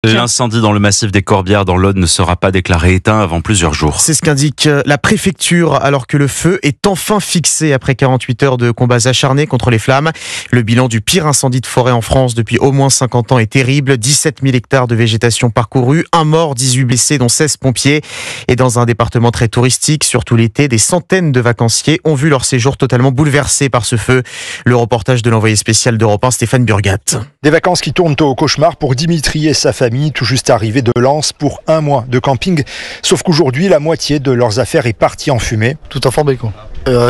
L'incendie dans le massif des Corbières dans l'Aude ne sera pas déclaré éteint avant plusieurs jours. C'est ce qu'indique la préfecture, alors que le feu est enfin fixé après 48 heures de combats acharnés contre les flammes. Le bilan du pire incendie de forêt en France depuis au moins 50 ans est terrible. 17 000 hectares de végétation parcourus, un mort, 18 blessés, dont 16 pompiers. Et dans un département très touristique, surtout l'été, des centaines de vacanciers ont vu leur séjour totalement bouleversé par ce feu. Le reportage de l'envoyé spécial d'Europe 1, Stéphane Burgat. Des vacances qui tournent au cauchemar pour Dimitri et sa famille, tout juste arrivés de Lens pour un mois de camping. Sauf qu'aujourd'hui, la moitié de leurs affaires est partie en fumée. Tout informé quoi.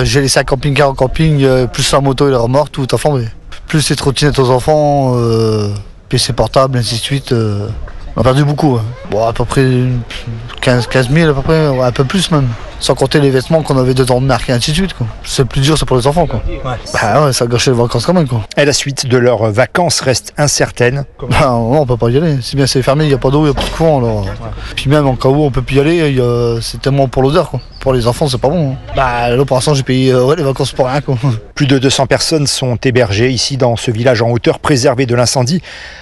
J'ai laissé un camping-car en camping, plus la moto et la remorque, tout informé. Plus les trottinettes aux enfants, PC portable, ainsi de suite. On a perdu beaucoup. Hein. Bon, à peu près 15 000 à peu près, ouais, un peu plus même. Sans compter les vêtements qu'on avait dedans de marque et ainsi de suite. Quoi. C'est le plus dur, c'est pour les enfants. Quoi. Ouais. Bah ouais, ça a gâché les vacances quand même. Quoi. Et la suite de leurs vacances reste incertaine. Bah, non, on peut pas y aller. Si bien c'est fermé, il n'y a pas d'eau, il n'y a pas de courant. Alors. Ouais. Puis même en cas où on peut plus y aller, c'est tellement pour l'odeur. Quoi. Pour les enfants, c'est pas bon. Hein. Bah là pour l'instant j'ai payé les vacances pour rien. Quoi. Plus de 200 personnes sont hébergées ici dans ce village en hauteur préservé de l'incendie,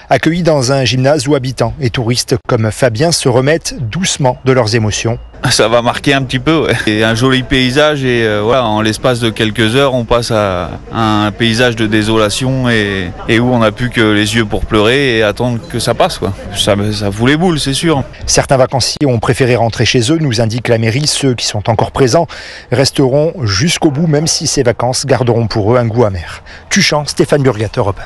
accueillis dans un gymnase où habitants et touristes comme Fabien se remettent doucement de leurs émotions. Ça va marquer un petit peu, ouais. Et un joli paysage et voilà, en l'espace de quelques heures, on passe à un paysage de désolation et où on n'a plus que les yeux pour pleurer et attendre que ça passe, quoi. Ça fout les boules, c'est sûr. Certains vacanciers ont préféré rentrer chez eux, nous indique la mairie. Ceux qui sont encore présents resteront jusqu'au bout, même si ces vacances garderont pour eux un goût amer. Tuchan, Stéphane Burgat, Europe 1.